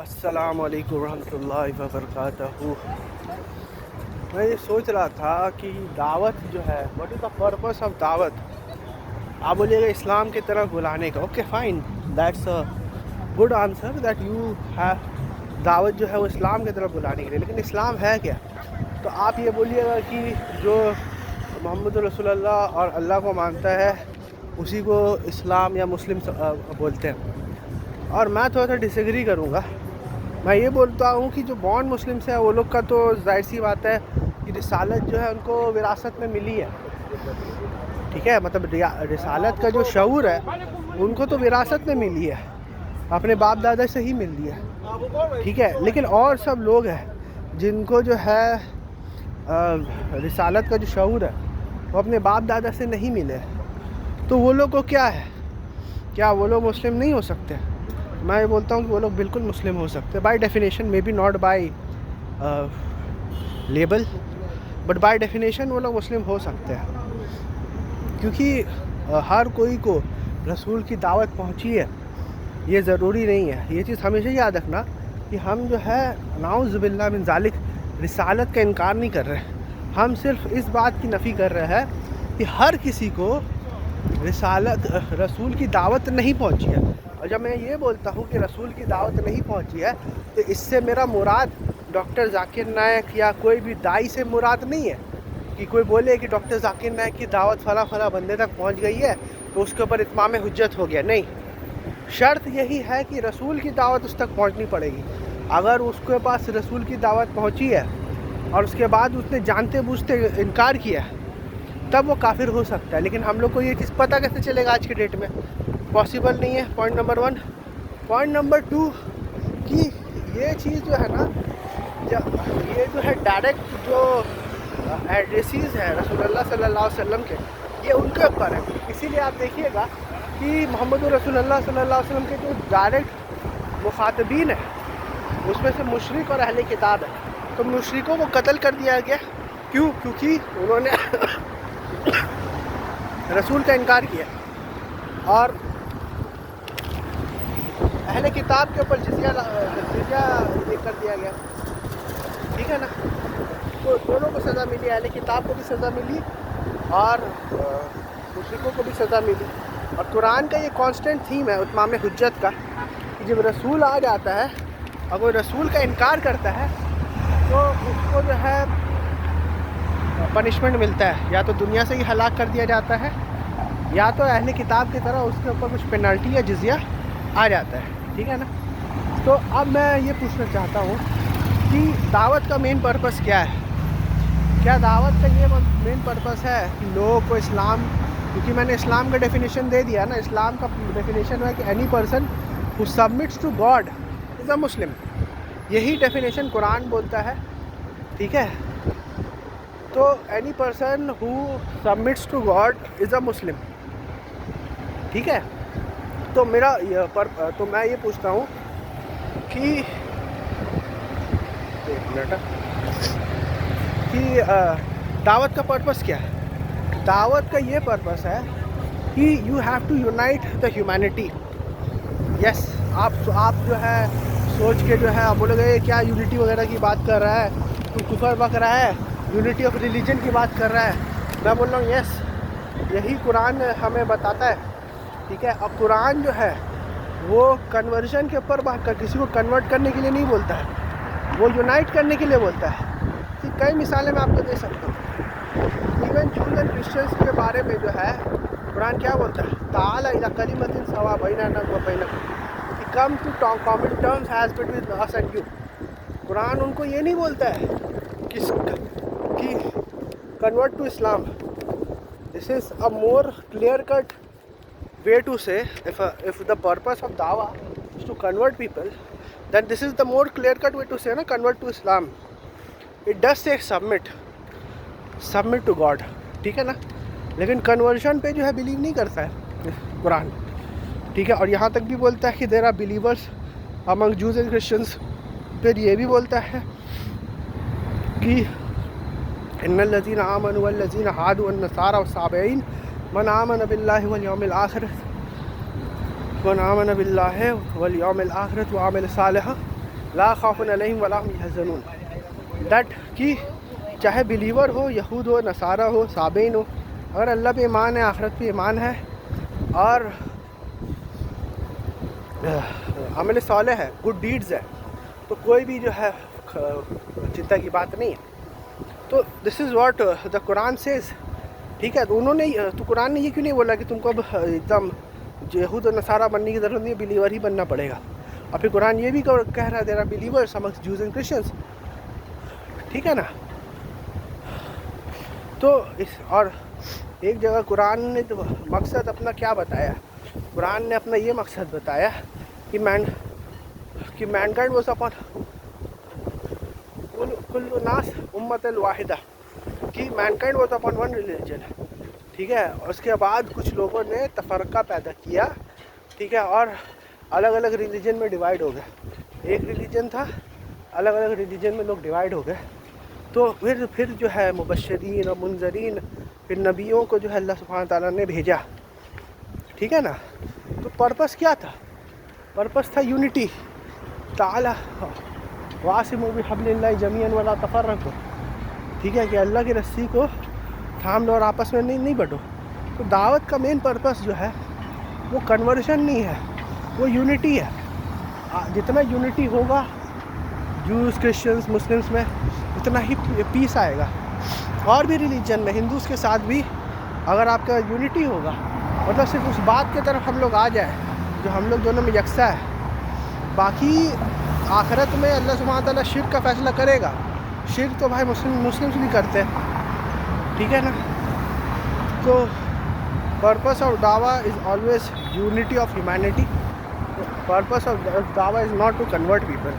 السلام علیکم ورحمۃ اللہ وبرکاتہ. میں یہ سوچ رہا تھا کہ دعوت جو ہے what is the purpose of دعوت. آپ بولیے گا اسلام کی طرف بلانے کا. Okay fine, that's a good answer that you have. دعوت جو ہے وہ اسلام کی طرف بلانے کے لیے, لیکن اسلام ہے کیا؟ تو آپ یہ بولیے گا کہ جو محمد رسول اللہ اور اللہ کو مانتا ہے اسی کو اسلام یا مسلم بولتے ہیں. اور میں تھوڑا سا ڈس ایگری کروں گا. میں یہ بولتا ہوں کہ جو بورن مسلمس ہیں وہ لوگ کا تو ظاہر سی بات ہے کہ رسالت جو ہے ان کو وراثت میں ملی ہے. ٹھیک ہے, مطلب رسالت کا جو شعور ہے ان کو تو وراثت میں ملی ہے, اپنے باپ دادا سے ہی ملی ہے. ٹھیک ہے, لیکن اور سب لوگ ہیں جن کو جو ہے رسالت کا جو شعور ہے وہ اپنے باپ دادا سے نہیں ملے, تو وہ لوگ کو کیا ہے, کیا وہ لوگ مسلم نہیں ہو سکتے؟ میں یہ بولتا ہوں کہ وہ لوگ بالکل مسلم ہو سکتے ہیں by definition, may be not by label but by definition وہ لوگ مسلم ہو سکتے ہیں, کیونکہ ہر کوئی کو رسول کی دعوت پہنچی ہے یہ ضروری نہیں ہے. یہ چیز ہمیشہ یاد رکھنا کہ ہم جو ہے نعوذ باللہ من ذالک رسالت کا انکار نہیں کر رہے, ہم صرف اس بات کی نفی کر رہے ہیں کہ ہر کسی کو رسول کی دعوت نہیں پہنچی ہے. اور جب میں یہ بولتا ہوں کہ رسول کی دعوت نہیں پہنچی ہے تو اس سے میرا مراد ڈاکٹر ذاکر نائک یا کوئی بھی دائی سے مراد نہیں ہے کہ کوئی بولے کہ ڈاکٹر ذاکر نائک کی دعوت فلاں بندے تک پہنچ گئی ہے تو اس کے اوپر اتمام حجت ہو گیا. نہیں, شرط یہی ہے کہ رسول کی دعوت اس تک پہنچنی پڑے گی. اگر اس کے پاس رسول کی دعوت پہنچی ہے اور اس کے بعد اس نے جانتے بوجھتے انکار کیا ہے تب وہ کافر ہو سکتا ہے. لیکن ہم لوگ کو یہ چیز پتہ کیسے چلے گا آج کے ڈیٹ میں؟ پاسبل نہیں ہے. Point number 1. پوائنٹ نمبر 2 کہ یہ چیز جو ہے نا, یہ جو ہے ڈائریکٹ جو ایڈریسیز ہے رسول اللہ صلی اللہ علیہ وسلم کے, یہ ان کے اوپر ہے. اسی لیے آپ دیکھیے گا کہ محمد رسول اللہ صلی اللہ علیہ وسلم کے جو ڈائریکٹ مخاطبین ہیں اس میں سے مشرک اور اہل کتاب ہے, تو مشرکوں کو قتل کر دیا گیا. کیوں؟ کیونکہ انہوں نے رسول کا انکار کیا. اور اہل کتاب کے اوپر جزیہ یہ کر دیا گیا. ٹھیک ہے نا, تو دونوں کو سزا ملی, اہل کتاب کو بھی سزا ملی اور مشرکوں کو بھی سزا ملی. اور قرآن کا یہ کانسٹنٹ تھیم ہے اتمام حجت کا کہ جب رسول آ جاتا ہے اور کوئی رسول کا انکار کرتا ہے تو اس کو جو ہے پنشمنٹ ملتا ہے, یا تو دنیا سے ہی ہلاک کر دیا جاتا ہے یا تو اہل کتاب کی طرح اس کے اوپر کچھ پینلٹی یا جزیہ آ جاتا ہے. ٹھیک ہے نا. تو اب میں یہ پوچھنا چاہتا ہوں کہ دعوت کا مین پرپس کیا ہے؟ کیا دعوت کا یہ مین پرپس ہے کہ لوگوں کو اسلام, کیونکہ میں نے اسلام کا ڈیفینیشن دے دیا نا. اسلام کا ڈیفینیشن ہے کہ any person who submits to God is a Muslim. یہی ڈیفینیشن قرآن بولتا ہے. ٹھیک ہے, تو any person who submits to God is a Muslim. ٹھیک ہے, تو تو میں یہ پوچھتا ہوں کہ دعوت کا پرپس کیا ہے؟ دعوت کا یہ پرپس ہے کہ you have to unite the humanity. Yes, آپ جو ہے سوچ کے جو ہے آپ بولے گا کیا یونٹی وغیرہ کی بات کر رہا ہے, تو کفر بک رہا ہے, یونٹی آف ریلیجن کی بات کر رہا ہے. میں بول رہا ہوں یس, یہی قرآن ہمیں بتاتا ہے. ٹھیک ہے, اور قرآن جو ہے وہ کنورژن کے اوپر کسی کو کنورٹ کرنے کے لیے نہیں بولتا ہے, وہ یونائٹ کرنے کے لیے بولتا ہے. کئی مثالیں میں آپ کو دے سکتا ہوں. ایون جوز اینڈ کرسچنس کے بارے میں جو ہے قرآن کیا بولتا ہے؟ تعالی الی کلمۃ سواء بیننا وبینکم, come to common terms as between us and you. Quran ان کو یہ نہیں بولتا ہے کہ convert to Islam. This is a more clear cut way to say if the purpose of dawah is to convert people, then this is the more clear cut way to say convert to Islam. It does say submit to God. ٹھیک ہے نا, لیکن conversion پہ جو ہے blue نہیں کرتا ہے قرآن. ٹھیک ہے, اور یہاں تک بھی بولتا ہے کہ there are believers among Jews and Christians. پھر یہ بھی بولتا ہے کہ ان الذین آمنوا والذین ہادوا والنصارى والصابئین من آمن باللہ والیوم الآخر وعمل صالحا لا خوف علیہم ولا هم یحزنون، دیٹ کہ چاہے بلیور ہو، یہود ہو، نصارہ ہو، صابئین ہو، اگر اللہ پہ ایمان ہے، آخرت پہ ایمان ہے اور عمل صالح ہے، گڈ ڈیڈز ہے، تو کوئی بھی جو ہے چنتا کی بات نہیں ہے. تو دس is what the Quran Cs. ٹھیک ہے، تو انہوں نے تو قرآن نے یہ کیوں نہیں بولا کہ تم کو اب ایک دم یہود و نصارہ بننے کی ضرورت نہیں ہے، بلیور ہی بننا پڑے گا. اور پھر قرآن یہ بھی کہہ رہا ہے there are believers amongst Jews and Christians. ٹھیک ہے نا. تو اور ایک جگہ قرآن نے تو مقصد اپنا کیا بتایا، قرآن نے اپنا یہ مقصد بتایا کہ مین کائنڈ واز اپن کل ناس امت الواحدہ، کہ مین کائنڈ واز اپن ون ریلیجن. ٹھیک ہے، اور اس کے بعد کچھ لوگوں نے تفرقہ پیدا کیا. ٹھیک ہے، اور الگ الگ ریلیجن میں ڈیوائڈ ہو گئے. ایک ریلیجن تھا، الگ الگ ریلیجن میں لوگ ڈیوائڈ ہو گئے. تو پھر جو ہے مبشرین اور منذرین، پھر نبیوں کو جو ہے اللہ سبحانہ تعالیٰ نے بھیجا. ٹھیک ہے نا. تو پرپس کیا تھا؟ پرپس تھا یونٹی. تعالیٰ واعتصموا بحبل اللہ جمیعا ولا تفرقوا. ٹھیک ہے، کہ اللہ کی رسی کو تھام لو اور آپس میں نہیں بٹو. تو دعوت کا مین پرپس جو ہے وہ کنورژن نہیں ہے، وہ یونٹی ہے. جتنا یونٹی ہوگا جوز، کرسچنس، مسلمس میں، اتنا ہی پیس آئے گا. اور بھی ریلیجن میں، ہندوز کے ساتھ بھی اگر آپ کا یونٹی ہوگا، مطلب صرف اس بات کی طرف ہم لوگ آ جائیں جو ہم لوگ دونوں میں یکساں ہے. باقی آخرت میں اللہ سبحانہ تعالیٰ شرک کا فیصلہ کرے گا. شرک تو بھائی مسلمس بھی کرتے ہیں. ٹھیک ہے نا. تو پرپس آف دعویٰ is always unity of humanity. Purpose of دعویٰ is not to convert people.